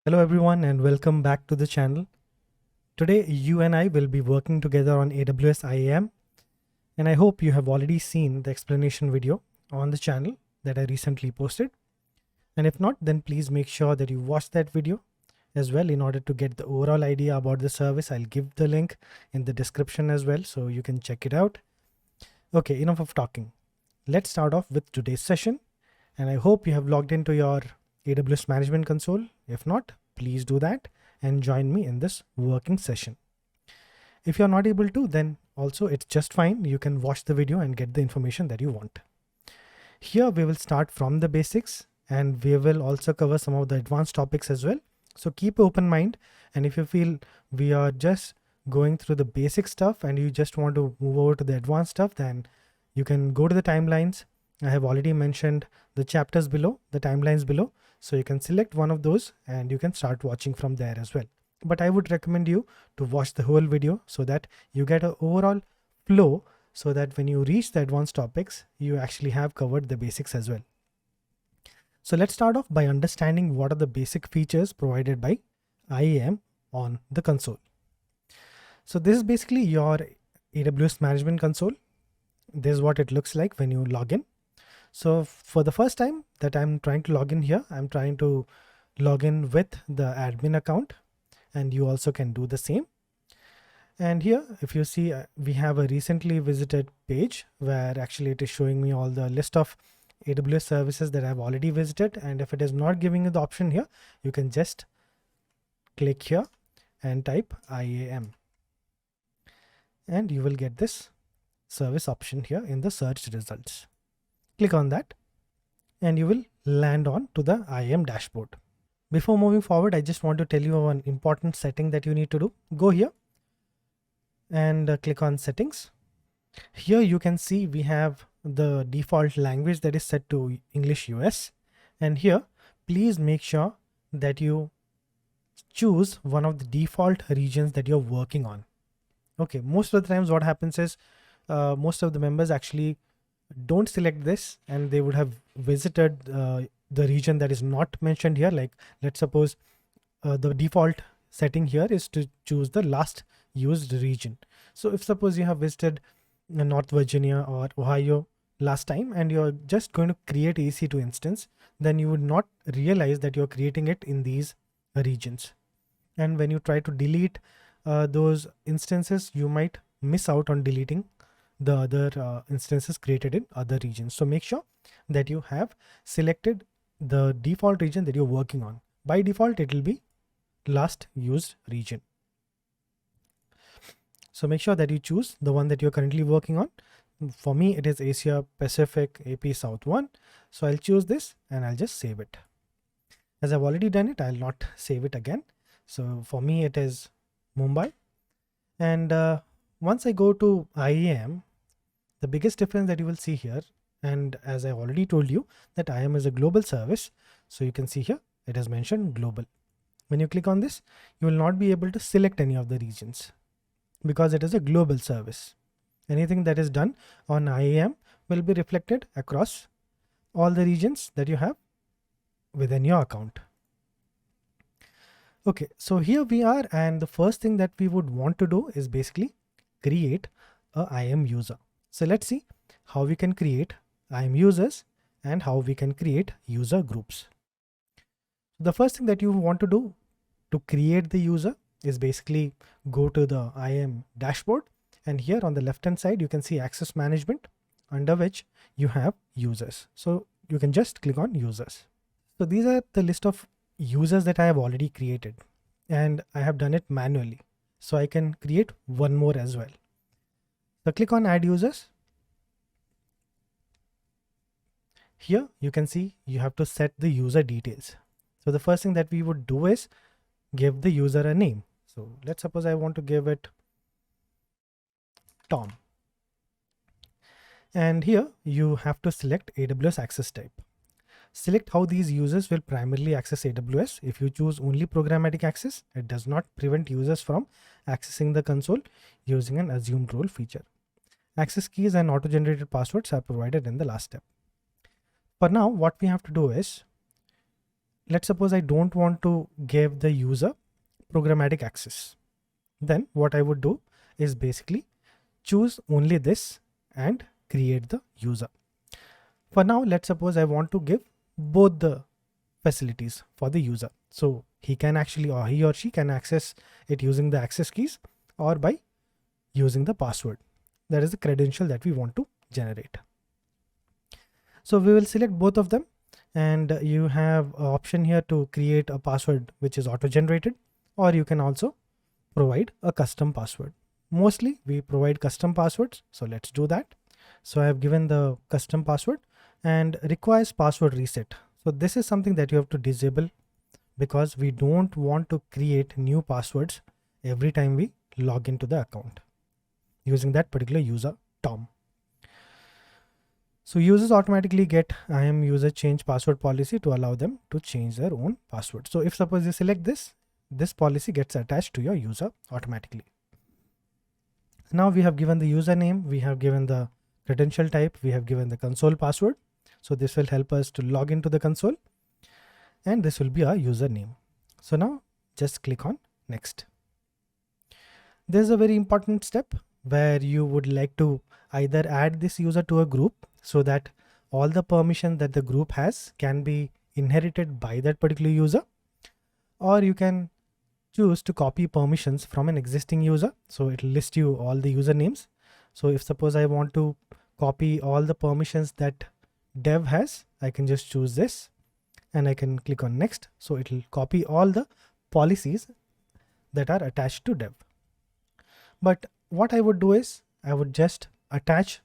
Hello everyone and welcome back to the channel. Today you and I will be working together on AWS IAM, and I hope you have already seen the explanation video on the channel that I recently posted. And if not, then please make sure that you watch that video as well in order to get the overall idea about the service. I'll give the link in the description as well so you can check it out. Okay, enough of talking. Let's start off with today's session, and I hope you have logged into your AWS Management Console. If not, please do that and join me in this working session. If you're not able to, then also it's just fine. You can watch the video and get the information that you want. Here we will start from the basics, and we will also cover some of the advanced topics as well. So keep an open mind, and if you feel we are just going through the basic stuff and you just want to move over to the advanced stuff, then you can go to the timelines. I have already mentioned the chapters below, the timelines below. So you can select one of those and you can start watching from there as well. But I would recommend you to watch the whole video so that you get an overall flow, so that when you reach the advanced topics, you actually have covered the basics as well. So let's start off by understanding what are the basic features provided by IAM on the console. So this is basically your AWS Management Console. This is what it looks like when you log in. So for the first time that I'm trying to log in here, I'm trying to log in with the admin account, and you also can do the same. And here, if you see, we have a recently visited page where actually it is showing me all the list of AWS services that I've already visited. And if it is not giving you the option here, you can just click here and type IAM, and you will get this service option here in the search results. Click on that and you will land on to the IAM dashboard. Before moving forward, I just want to tell you an important setting that you need to do. Go here and click on settings. Here you can see we have the default language that is set to English US. And here, please make sure that you choose one of the default regions that you're working on. Okay, most of the times what happens is most of the members actually don't select this, and they would have visited the region that is not mentioned here. Like, let's suppose the default setting here is to choose the last used region. So if suppose you have visited North Virginia or Ohio last time and you're just going to create EC2 instance, then you would not realize that you're creating it in these regions. And when you try to delete those instances, you might miss out on deleting the other instances created in other regions. So make sure that you have selected the default region that you're working on. By default, it will be last used region. So make sure that you choose the one that you're currently working on. For me, it is Asia Pacific AP South 1. So I'll choose this and I'll just save it. As I've already done it, I'll not save it again. So for me, it is Mumbai. And once I go to IAM, the biggest difference that you will see here, and as I already told you, that IAM is a global service. So you can see here, it is mentioned global. When you click on this, you will not be able to select any of the regions because it is a global service. Anything that is done on IAM will be reflected across all the regions that you have within your account. Okay, so here we are, and the first thing that we would want to do is basically create a IAM user. So let's see how we can create IAM users and how we can create user groups. The first thing that you want to do to create the user is basically go to the IAM dashboard, and here on the left hand side you can see access management, under which you have users. So you can just click on users. So these are the list of users that I have already created, and I have done it manually. So I can create one more as well. So click on add users. Here you can see you have to set the user details. So the first thing that we would do is give the user a name. So let's suppose I want to give it Tom. And here you have to select AWS access type. Select how these users will primarily access AWS. If you choose only programmatic access, it does not prevent users from accessing the console using an assumed role feature. Access keys and auto-generated passwords are provided in the last step. For now, what we have to do is let's suppose I don't want to give the user programmatic access. Then what I would do is basically choose only this and create the user. For now, let's suppose I want to give both the facilities for the user. So he can actually, or he or she can access it using the access keys or by using the password. That is the credential that we want to generate. So we will select both of them, and you have an option here to create a password which is auto-generated, or you can also provide a custom password. Mostly we provide custom passwords, so let's do that. So I have given the custom password and requires password reset. So this is something that you have to disable because we don't want to create new passwords every time we log into the account using that particular user Tom. So users automatically get IAM user change password policy to allow them to change their own password. So if suppose you select this policy gets attached to your user automatically. Now we have given the username, we have given the credential type, we have given the console password. So this will help us to log into the console, and this will be our username. So now just click on next. There's a very important step where you would like to either add this user to a group so that all the permission that the group has can be inherited by that particular user, or you can choose to copy permissions from an existing user. So it will list you all the usernames. So if suppose I want to copy all the permissions that dev has, I can just choose this and I can click on next. So it will copy all the policies that are attached to dev. But what I would do is I would just attach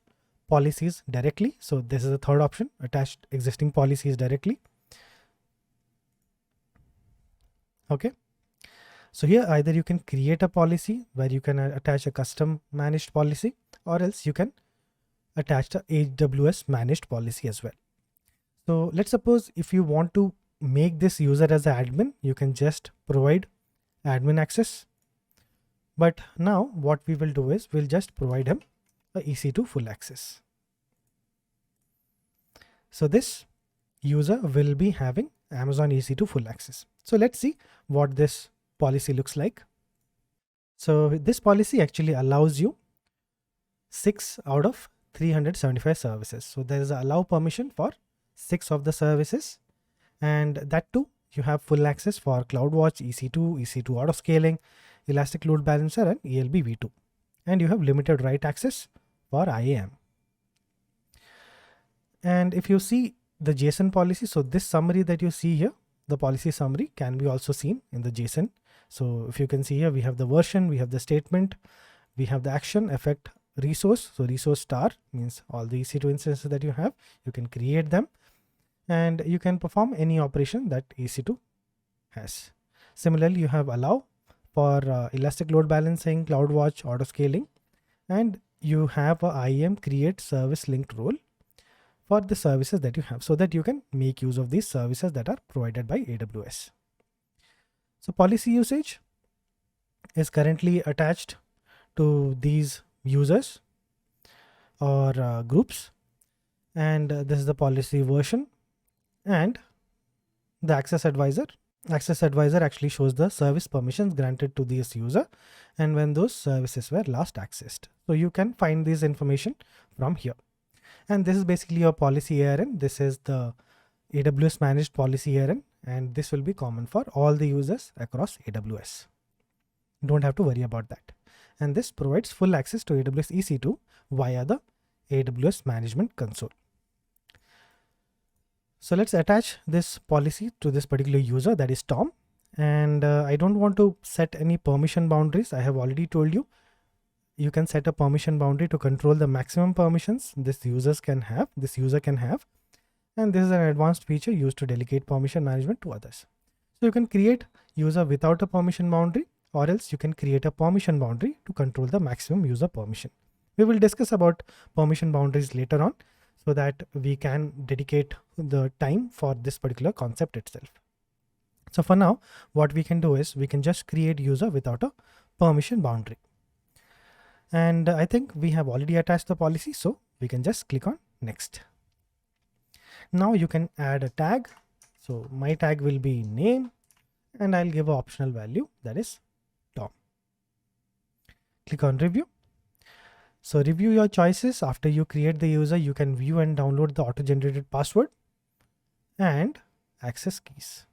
policies directly. So this is the third option, attach existing policies directly. Okay. So here either you can create a policy where you can attach a custom managed policy, or else you can attach the AWS managed policy as well. So let's suppose if you want to make this user as an admin, you can just provide admin access. But now what we will do is we'll just provide him a EC2 full access. So this user will be having Amazon EC2 full access. So let's see what this policy looks like. So this policy actually allows you 6 out of 375 services. So there is a allow permission for 6 of the services, and that too you have full access for CloudWatch, EC2, EC2 autoscaling, Elastic Load Balancer and ELB v2, and you have limited write access for IAM. And if you see the JSON policy, so this summary that you see here, the policy summary can be also seen in the JSON. So if you can see here, we have the version, we have the statement, we have the action, effect, resource. So resource star means all the EC2 instances that you have, you can create them and you can perform any operation that EC2 has. Similarly, you have allow for Elastic Load Balancing, CloudWatch, autoscaling, and you have a IAM create service linked role for the services that you have, so that you can make use of these services that are provided by AWS. So policy usage is currently attached to these users or groups, and this is the policy version, and the access advisor. Access advisor actually shows the service permissions granted to this user and when those services were last accessed. So you can find this information from here. And this is basically your policy ARN. This is the AWS managed policy ARN, and this will be common for all the users across AWS. Don't have to worry about that. And this provides full access to AWS EC2 via the AWS management console. So let's attach this policy to this particular user, that is Tom. And I don't want to set any permission boundaries. I have already told you, you can set a permission boundary to control the maximum permissions this user can have. And this is an advanced feature used to delegate permission management to others. So you can create user without a permission boundary, or else you can create a permission boundary to control the maximum user permission. We will discuss about permission boundaries later on, so that we can dedicate the time for this particular concept itself. So for now, what we can do is we can just create user without a permission boundary. And I think we have already attached the policy, so we can just click on next. Now you can add a tag. So my tag will be name, and I'll give an optional value that is Tom. Click on review. So review your choices. After you create the user, you can view and download the auto-generated password and access keys.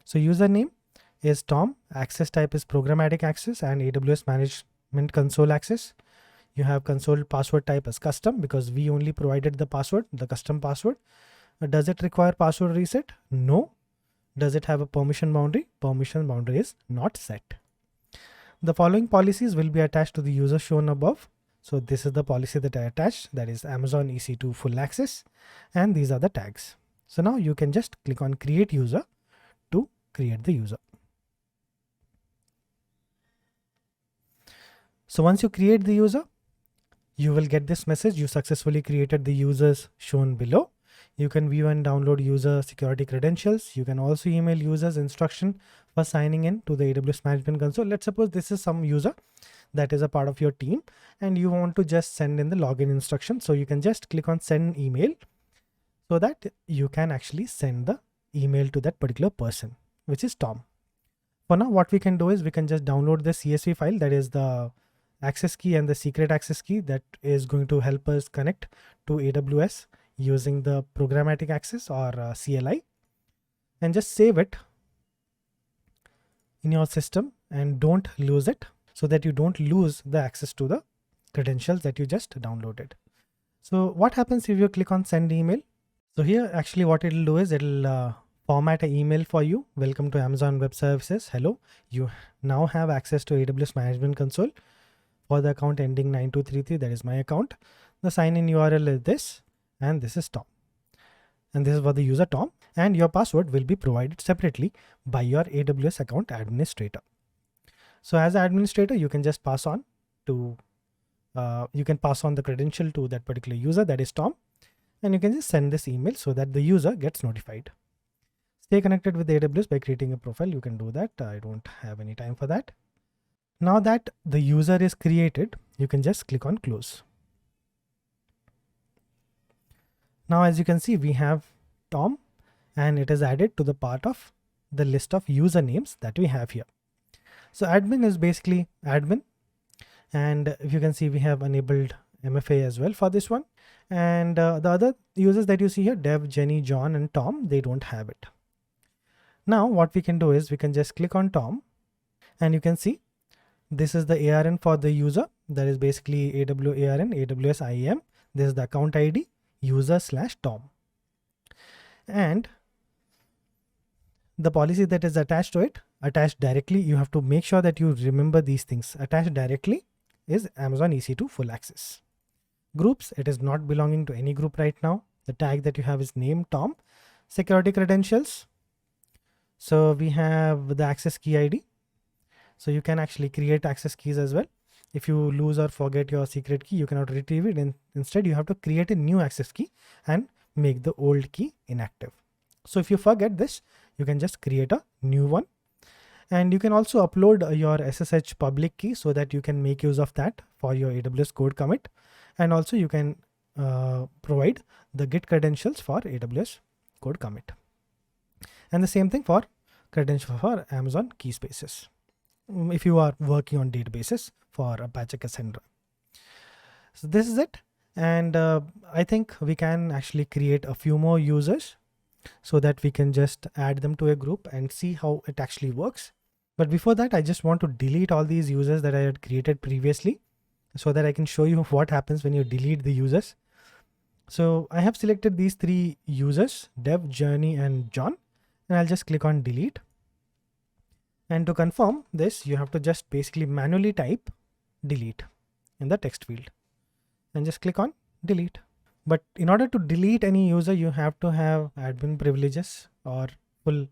So username is Tom, access type is programmatic access and AWS management console access. You have console password type as custom because we only provided the password, the custom password. Does it require password reset? No. Does it have a permission boundary? Permission boundary is not set. The following policies will be attached to the user shown above. So this is the policy that I attached, that is Amazon EC2 full access, and these are the tags. So now you can just click on create user to create the user. So once you create the user, you will get this message: you successfully created the users shown below. You can view and download user security credentials. You can also email users instruction for signing in to the AWS Management Console. Let's suppose this is some user that is a part of your team and you want to just send in the login instruction. So you can just click on send email so that you can actually send the email to that particular person, which is Tom. For now, what we can do is we can just download the CSV file, that is the access key and the secret access key that is going to help us connect to AWS using the programmatic access or CLI, and just save it in your system and don't lose it, so that you don't lose the access to the credentials that you just downloaded. So what happens if you click on send email? So here actually what it'll do is it'll format an email for you. Welcome to Amazon Web Services. Hello, you now have access to AWS Management Console for the account ending 9233. That is my account. The sign in URL is this, and this is Tom, and this is for the user Tom, and your password will be provided separately by your AWS account administrator. So as an administrator, you can just pass on to the credential to that particular user, that is Tom, and you can just send this email so that the user gets notified. Stay connected with AWS by creating a profile. You can do that. I don't have any time for that. Now that the user is created, you can just click on close. Now, as you can see, we have Tom, and it is added to the part of the list of usernames that we have here. So admin is basically admin. And if you can see, we have enabled MFA as well for this one. And the other users that you see here, Dev, Jenny, John, and Tom, they don't have it. Now what we can do is we can just click on Tom, and you can see this is the ARN for the user. That is basically AWS IAM. This is the account ID, user/Tom. And the policy that is attached to it, attached directly, you have to make sure that you remember these things. Attached directly is Amazon EC2 full access. Groups, it is not belonging to any group right now. The tag that you have is name Tom. Security credentials. So we have the access key ID. So you can actually create access keys as well. If you lose or forget your secret key, you cannot retrieve it. And instead, you have to create a new access key and make the old key inactive. So if you forget this, you can just create a new one. And you can also upload your SSH public key so that you can make use of that for your AWS code commit. And also you can provide the Git credentials for AWS code commit. And the same thing for credentials for Amazon key spaces, if you are working on databases for Apache Cassandra. So this is it. And I think we can actually create a few more users so that we can just add them to a group and see how it actually works. But before that, I just want to delete all these users that I had created previously so that I can show you what happens when you delete the users. So I have selected these three users, Dev, Journey, and John, and I'll just click on delete. And to confirm this, you have to just basically manually type delete in the text field and just click on delete. But in order to delete any user, you have to have admin privileges or full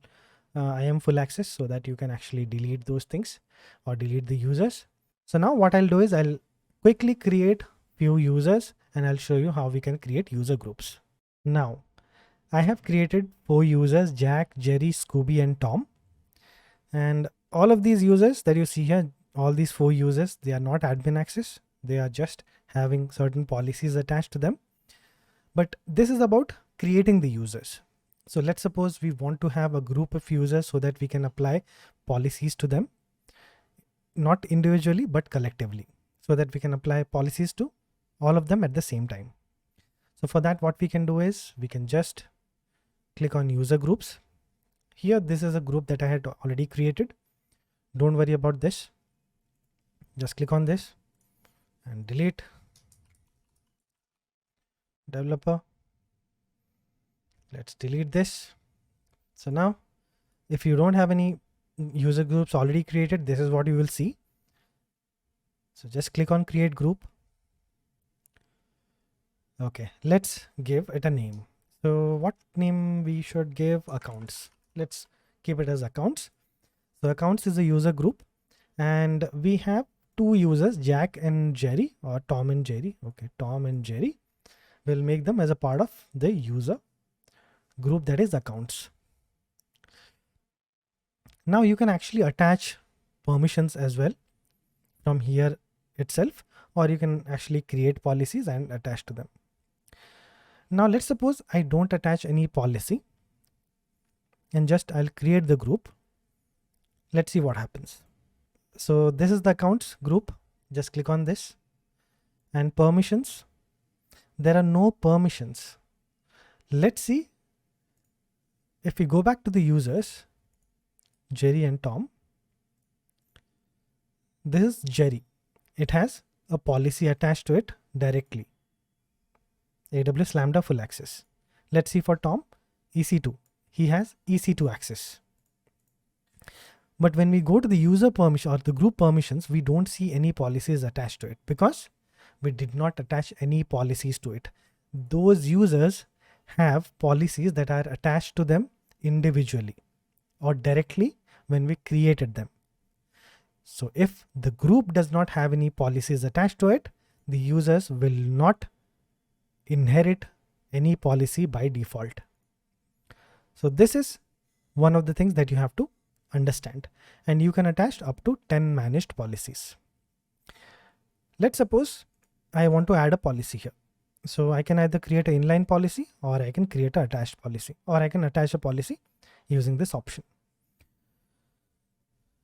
IAM full access so that you can actually delete those things or delete the users. So now what I'll do is I'll quickly create few users and I'll show you how we can create user groups. Now I have created 4 users, Jack, Jerry, Scooby, and Tom. And all of these users that you see here, all these 4 users, they are not admin access. They are just having certain policies attached to them. But this is about creating the users. So let's suppose we want to have a group of users so that we can apply policies to them, not individually, but collectively, so that we can apply policies to all of them at the same time. So for that, what we can do is we can just click on user groups. Here, this is a group that I had already created. Don't worry about this. Just click on this and delete developer. Let's delete this. So now, if you don't have any user groups already created, this is what you will see. So just click on create group. Okay, let's give it a name. So what name we should give? Accounts. Let's keep it as accounts. So accounts is a user group, and we have two users, Jack and Jerry, or Tom and Jerry. Okay, Tom and Jerry. We'll make them as a part of the user group, that is accounts. Now you can actually attach permissions as well from here itself, or you can actually create policies and attach to them. Now let's suppose I don't attach any policy and just I'll create the group. Let's see what happens. So this is the accounts group. Just click on this and permissions. There are no permissions. Let's see if we go back to the users, Jerry and Tom. This is Jerry. It has a policy attached to it directly. AWS Lambda full access. Let's see for Tom, EC2. He has EC2 access. But when we go to the user permission or the group permissions, we don't see any policies attached to it because we did not attach any policies to it. Those users have policies that are attached to them individually or directly when we created them. So if the group does not have any policies attached to it, the users will not inherit any policy by default. So this is one of the things that you have to understand, and you can attach up to 10 managed policies. Let's suppose I want to add a policy here. So I can either create an inline policy or I can create an attached policy, or I can attach a policy using this option.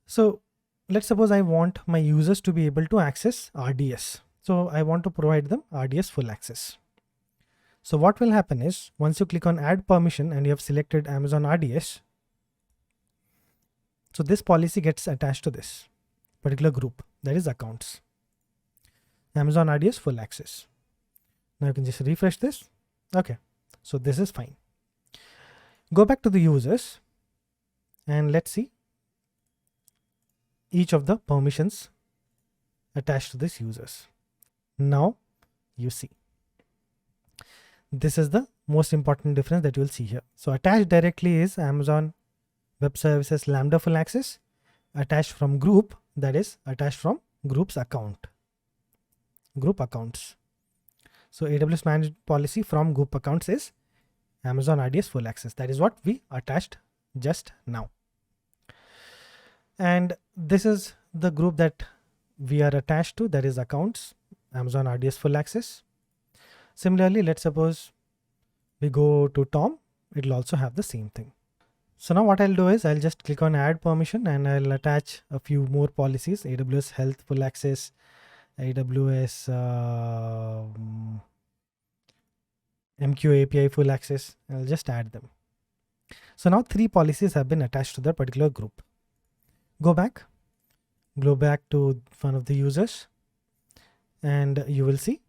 So let's suppose I want my users to be able to access RDS. So I want to provide them RDS full access. So what will happen is once you click on add permission and you have selected Amazon RDS, so this policy gets attached to this particular group, that is accounts. Amazon RDS full access. Now you can just refresh this. Okay, so this is fine. Go back to the users and let's see each of the permissions attached to this users. Now you see. This is the most important difference that you will see here. So attached directly is Amazon Web Services Lambda full access. Attached from group, that is attached from group's account. Group accounts. So AWS managed policy from group accounts is Amazon RDS full access. That is what we attached just now. And this is the group that we are attached to, that is accounts, Amazon RDS full access. Similarly, let's suppose we go to Tom, it will also have the same thing. So now what I'll do is I'll just click on add permission and I'll attach a few more policies, AWS health full access, AWS MQ API full access. I'll just add them. So now 3 policies have been attached to that particular group. Go back to one of the users and you will see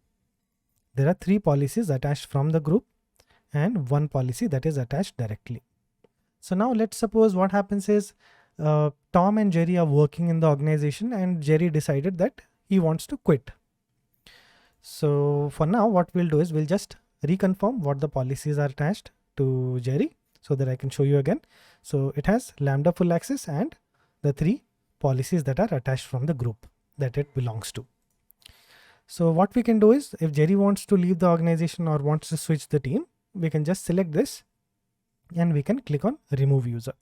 there are 3 policies attached from the group and 1 policy that is attached directly. So now let's suppose what happens is Tom and Jerry are working in the organization and Jerry decided that he wants to quit. So for now what we'll do is we'll just reconfirm what the policies are attached to Jerry so that I can show you again. So it has Lambda full access and the 3 policies that are attached from the group that it belongs to. So what we can do is if Jerry wants to leave the organization or wants to switch the team, we can just select this and we can click on remove user.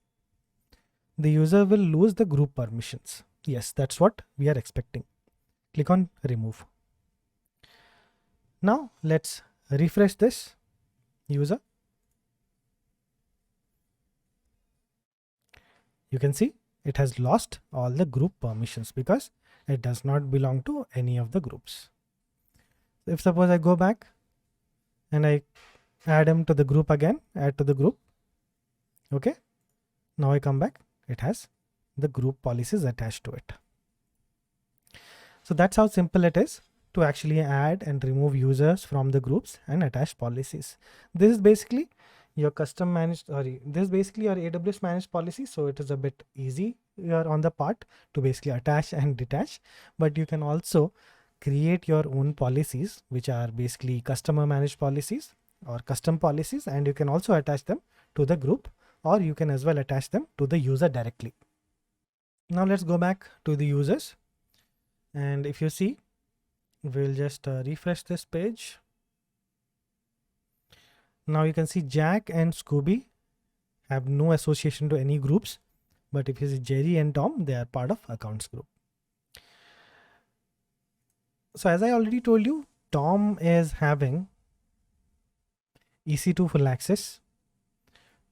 The user will lose the group permissions. Yes, that's what we are expecting. Click on remove. Now let's refresh this user, you can see it has lost all the group permissions because it does not belong to any of the groups. If suppose I go back and I add him to the group again, add to the group. Okay. Now I come back, it has the group policies attached to it. So that's how simple it is to actually add and remove users from the groups and attach policies. This is basically your custom managed, this is basically your AWS managed policy. So it is a bit easy here on the part to basically attach and detach, but you can also create your own policies, which are basically customer managed policies or custom policies, and you can also attach them to the group, or you can as well attach them to the user directly. Now let's go back to the users. And if you see, we'll just refresh this page. Now you can see Jack and Scooby have no association to any groups, but if you see Jerry and Tom, they are part of accounts group. So as I already told you, Tom is having EC2 full access,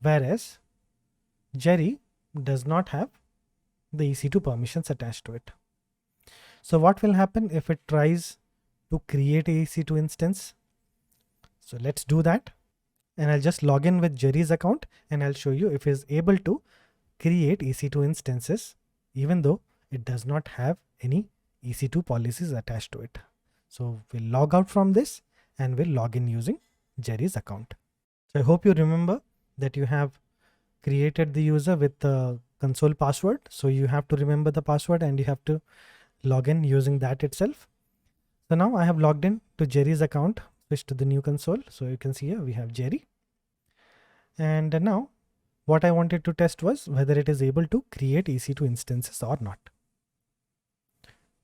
whereas Jerry does not have the EC2 permissions attached to it. So what will happen if it tries to create a EC2 instance? So let's do that. And I'll just log in with Jerry's account and I'll show you if it's able to create EC2 instances, even though it does not have any EC2 policies attached to it. So we'll log out from this and we'll log in using Jerry's account. So I hope you remember that you have created the user with the console password. So you have to remember the password and you have to log in using that itself. So now I have logged in to Jerry's account, switch to the new console. So you can see here we have Jerry. And now what I wanted to test was whether it is able to create EC2 instances or not.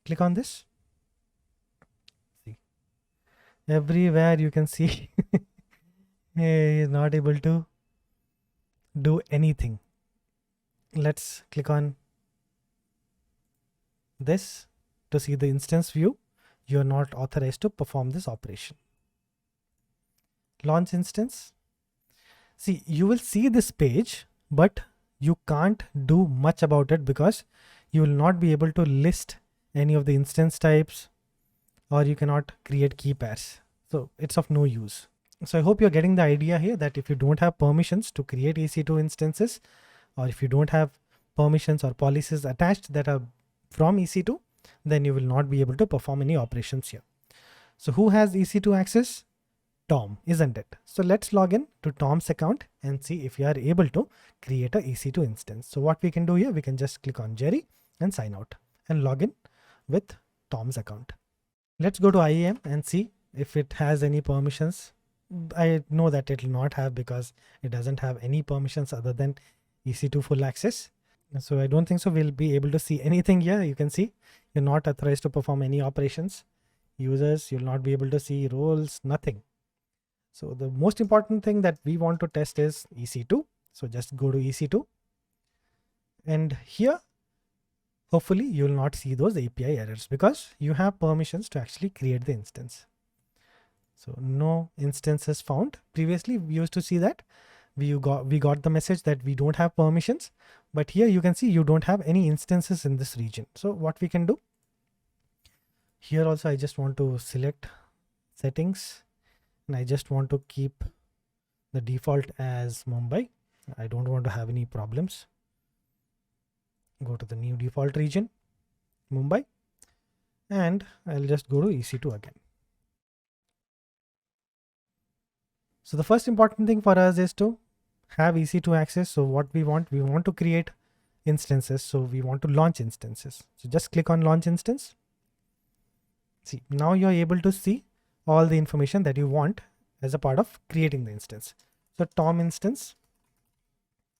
Click on this. See, everywhere you can see he is not able to do anything. Let's click on this to see the instance view. You are not authorized to perform this operation. Launch instance. See, you will see this page, but you can't do much about it because you will not be able to list any of the instance types, or you cannot create key pairs. So it's of no use. So I hope you're getting the idea here that if you don't have permissions to create EC2 instances, or if you don't have permissions or policies attached that are from EC2, then you will not be able to perform any operations here. So who has EC2 access? Tom, isn't it? So let's log in to Tom's account and see if we are able to create a EC2 instance. So what we can do here, we can just click on Jerry and sign out and log in with Tom's account. Let's go to IAM and see if it has any permissions. I know that it will not have because it doesn't have any permissions other than EC2 full access. So I don't think so we'll be able to see anything here. You can see you're not authorized to perform any operations. Users, you'll not be able to see roles, nothing. So the most important thing that we want to test is EC2. So just go to EC2. And here, hopefully you will not see those API errors because you have permissions to actually create the instance. So no instances found. Previously we used to see that we got the message that we don't have permissions, but here you can see you don't have any instances in this region. So what we can do here also, I just want to select settings and I just want to keep the default as Mumbai. I don't want to have any problems. Go to the new default region, Mumbai, and I'll just go to EC2 again. So the first important thing for us is to have EC2 access. So what we want to create instances. So we want to launch instances. So just click on launch instance. See, now you're able to see all the information that you want as a part of creating the instance. So Tom instance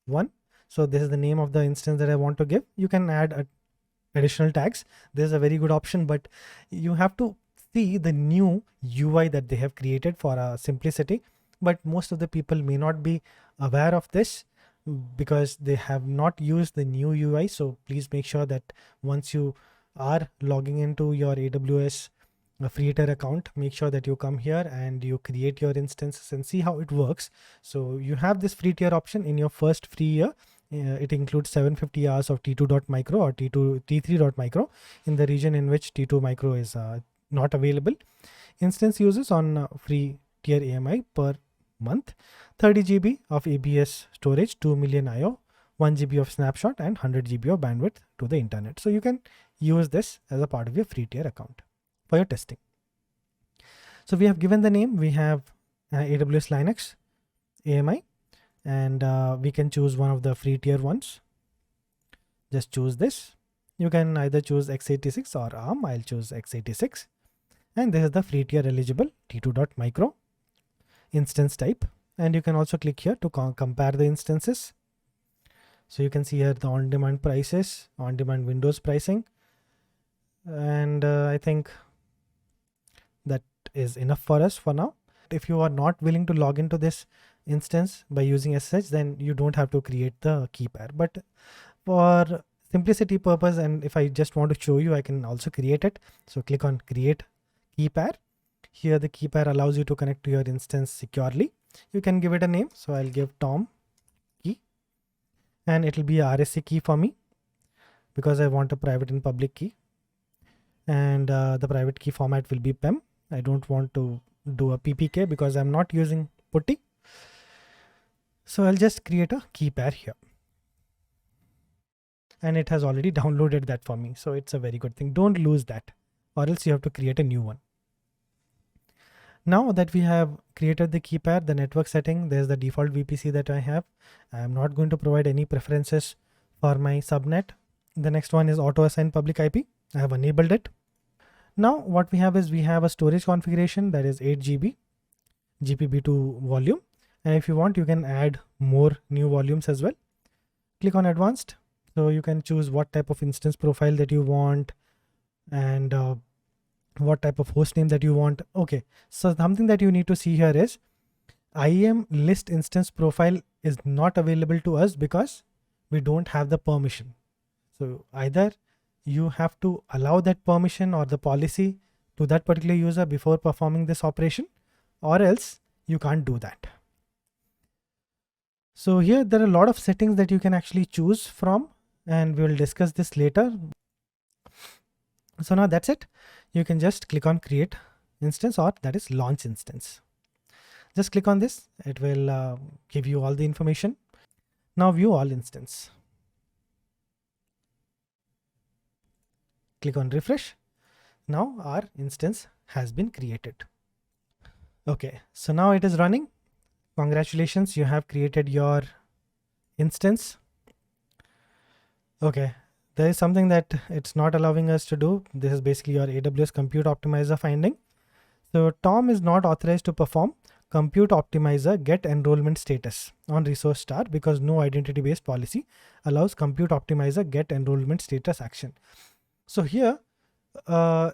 1. So this is the name of the instance that I want to give. You can add additional tags. This is a very good option, but you have to see the new UI that they have created for simplicity. But most of the people may not be aware of this because they have not used the new UI. So please make sure that once you are logging into your AWS a free tier account, make sure that you come here and you create your instances and see how it works. So you have this free tier option in your first free year. It includes 750 hours of T2.micro or T3.micro in the region in which T2 micro is not available. Instance uses on free tier AMI per month, 30 GB of ABS storage, 2 million IO, 1 GB of snapshot, and 100 GB of bandwidth to the internet. So you can use this as a part of your free tier account for your testing. So we have given the name, we have AWS Linux AMI, and we can choose one of the free tier ones. Just choose this. You can either choose x86 or ARM. I'll choose x86. And this is the free tier eligible T2.micro instance type. And you can also click here to compare the instances. So you can see here the on-demand prices, on-demand Windows pricing. And I think that is enough for us for now. If you are not willing to log into this instance by using SSH, then you don't have to create the key pair. But for simplicity purpose, and if I just want to show you, I can also create it. So click on create key pair. Here the key pair allows you to connect to your instance securely. You can give it a name. So I'll give Tom key, and it will be a RSA key for me because I want a private and public key. And the private key format will be PEM. I don't want to do a PPK because I'm not using PuTTY. So I'll just create a key pair here. And it has already downloaded that for me. So it's a very good thing. Don't lose that, or else you have to create a new one. Now that we have created the key pair, the network setting, there's the default VPC that I have. I'm not going to provide any preferences for my subnet. The next one is auto assign public IP. I have enabled it. Now what we have is we have a storage configuration that is 8 GB GPB2 volume. And if you want, you can add more new volumes as well. Click on advanced. So you can choose what type of instance profile that you want and what type of host name that you want. Okay, so something that you need to see here is IAM list instance profile is not available to us because we don't have the permission. So either you have to allow that permission or the policy to that particular user before performing this operation, or else you can't do that. So here there are a lot of settings that you can actually choose from, and we will discuss this later. So now that's it. You can just click on create instance, or that is launch instance. Just click on this. It will give you all the information. Now view all instance. Click on refresh. Now our instance has been created. Okay, so now it is running. Congratulations, you have created your instance. Okay, there is something that it's not allowing us to do. This is basically your AWS Compute Optimizer finding. So Tom is not authorized to perform Compute Optimizer get enrollment status on resource star because no identity based policy allows Compute Optimizer get enrollment status action. So here,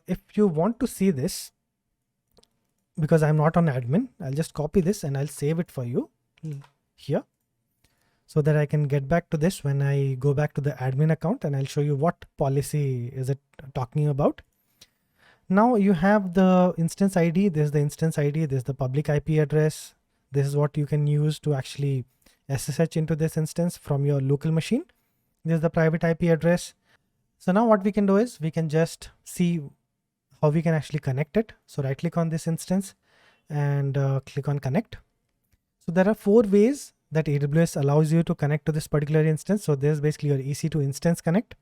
if you want to see this, because I'm not on admin, I'll just copy this and I'll save it for you here so that I can get back to this when I go back to the admin account, and I'll show you what policy is it talking about. Now you have the instance ID, there's the instance ID, there's the public IP address. This is what you can use to actually SSH into this instance from your local machine. There's the private IP address. So now what we can do is we can just see how we can actually connect it. So right click on this instance and click on connect. So there are 4 ways that AWS allows you to connect to this particular instance. So there's basically your EC2 instance connect.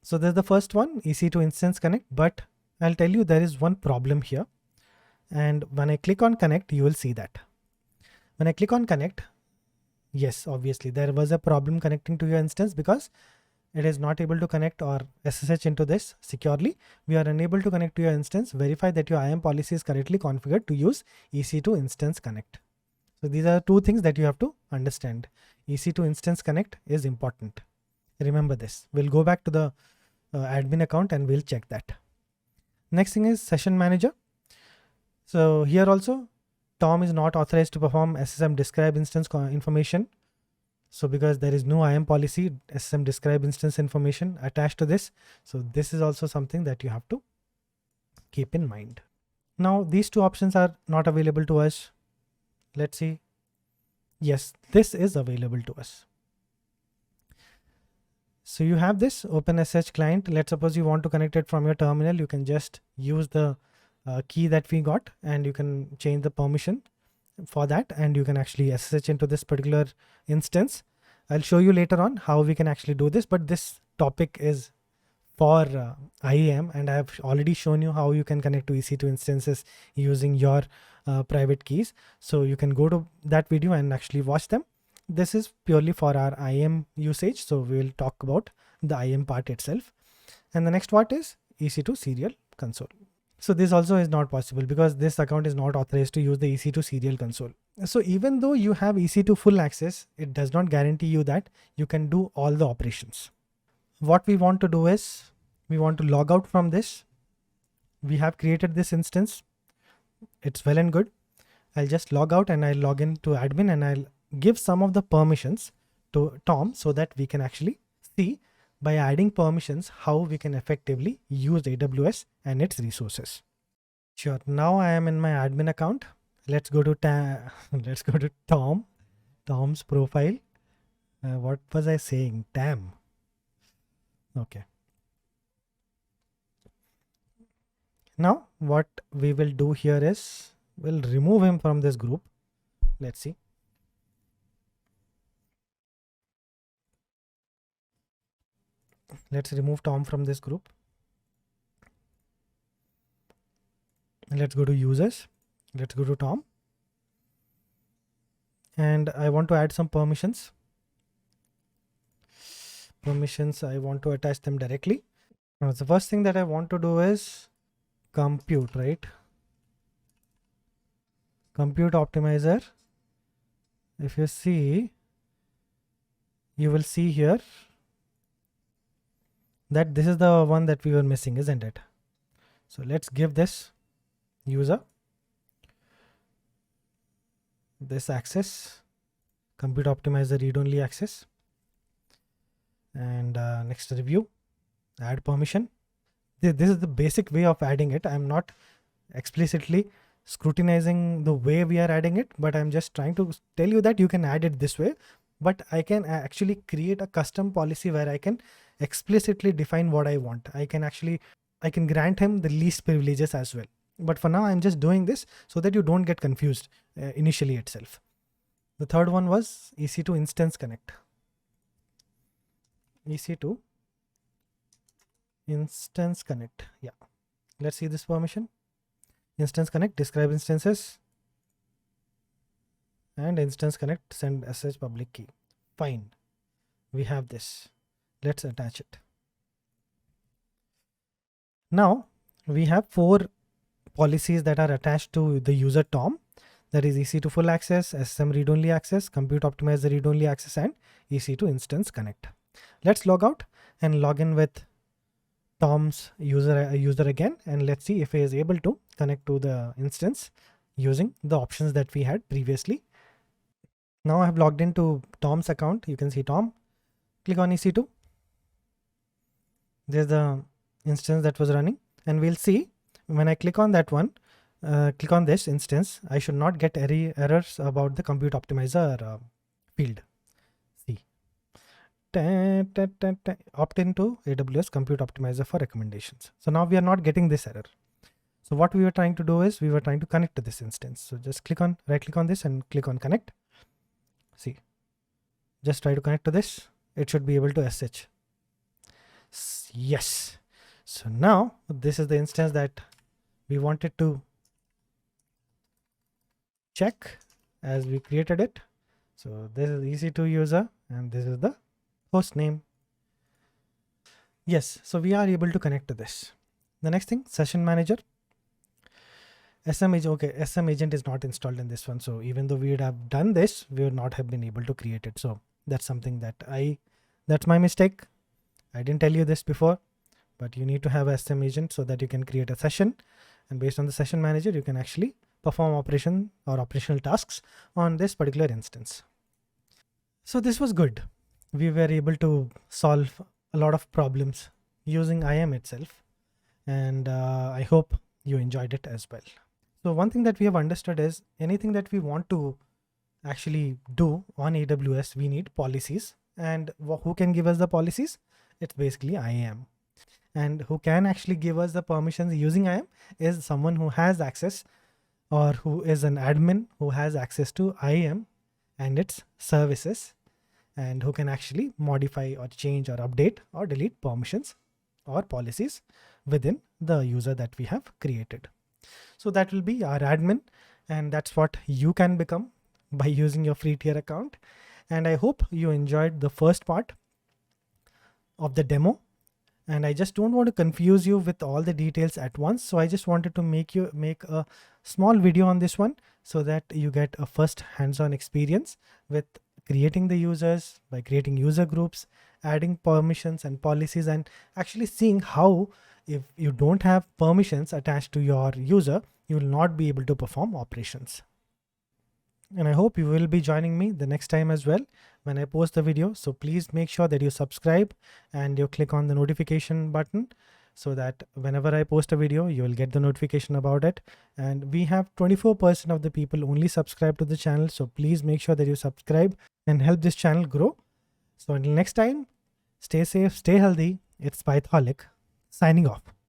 So there's the first one, EC2 instance connect, but I'll tell you there is one problem here. And when I click on connect, you will see that. When I click on connect, yes, obviously there was a problem connecting to your instance because it is not able to connect or SSH into this securely. We are unable to connect to your instance. Verify that your IAM policy is correctly configured to use EC2 instance connect. So these are 2 things that you have to understand. EC2 instance connect is important. Remember this. We'll go back to the admin account and we'll check that. Next thing is session manager. So here also Tom is not authorized to perform SSM describe instance information. So because there is no IAM policy, SSM describe instance information attached to this. So this is also something that you have to keep in mind. Now these two options are not available to us. Let's see. Yes, this is available to us. So you have this OpenSSH client. Let's suppose you want to connect it from your terminal. You can just use the key that we got, and you can change the permission for that, and you can actually SSH into this particular instance. I'll show you later on how we can actually do this, but this topic is for IAM, and I have already shown you how you can connect to EC2 instances using your private keys. So you can go to that video and actually watch them. This is purely for our IAM usage, so we will talk about the IAM part itself. And the next part is EC2 serial console. So this also is not possible because this account is not authorized to use the EC2 serial console. So even though you have EC2 full access, it does not guarantee you that you can do all the operations. What we want to do is we want to log out from this. We have created this instance. It's well and good. I'll just log out and I'll log in to admin, and I'll give some of the permissions to Tom so that we can actually see by adding permissions how we can effectively use AWS and its resources. Sure. Now I am in my admin account. Let's go to Tom's profile. What was I saying? Tam. Okay. Now what we will do here is we'll remove him from this group. Let's see. Let's remove Tom from this group. Let's go to users. Let's go to Tom. And I want to add some permissions. I want to attach them directly. Now the first thing that I want to do is compute, right? Compute optimizer. If you see, you will see here that this is the one that we were missing, isn't it? So let's give this user this access, compute optimizer read-only access, and next review, add permission. This is the basic way of adding it. I'm not explicitly scrutinizing the way we are adding it, but I'm just trying to tell you that you can add it this way, but I can actually create a custom policy where I can explicitly define what I want. I can grant him the least privileges as well. But for now, I'm just doing this so that you don't get confused initially itself. The third one was EC2 instance connect. EC2 instance connect. Yeah. Let's see this permission. Instance connect, describe instances, and instance connect, send SSH public key. Fine. We have this. Let's attach it. Now we have 4 policies that are attached to the user Tom. That is EC2 full access, SSM read-only access, compute optimizer read-only access, and EC2 instance connect. Let's log out and log in with Tom's user again, and let's see if he is able to connect to the instance using the options that we had previously. Now I have logged into Tom's account. You can see Tom. Click on EC2. There's the instance that was running, and we'll see when I click on that one, click on this instance, I should not get any errors about the compute optimizer field. See, opt into AWS compute optimizer for recommendations. So now we are not getting this error. So what we were trying to do is we were trying to connect to this instance. So just right click on this and click on connect. See, just try to connect to this. It should be able to SSH. Yes. So now this is the instance that we wanted to check as we created it. So this is EC2 user and this is the host name. Yes, so we are able to connect to this. The next thing, session manager. SM agent is not installed in this one. So even though we would have done this, we would not have been able to create it. So that's something that that's my mistake. I didn't tell you this before, but you need to have a SM agent so that you can create a session. And based on the session manager, you can actually perform operation or operational tasks on this particular instance. So this was good. We were able to solve a lot of problems using IAM itself. And I hope you enjoyed it as well. So one thing that we have understood is anything that we want to actually do on AWS, we need policies. And who can give us the policies? It's basically IAM. And who can actually give us the permissions using IAM is someone who has access, or who is an admin who has access to IAM and its services, and who can actually modify or change or update or delete permissions or policies within the user that we have created. So that will be our admin, and that's what you can become by using your free tier account. And I hope you enjoyed the first part of the demo. And I just don't want to confuse you with all the details at once. So I just wanted to make a small video on this one so that you get a first hands-on experience with creating the users, by creating user groups, adding permissions and policies, and actually seeing how if you don't have permissions attached to your user, you will not be able to perform operations. And I hope you will be joining me the next time as well when I post the video. So please make sure that you subscribe and you click on the notification button so that whenever I post a video, you will get the notification about it. And we have 24% of the people only subscribe to the channel. So please make sure that you subscribe and help this channel grow. So until next time, stay safe, stay healthy. It's Pythoholic signing off.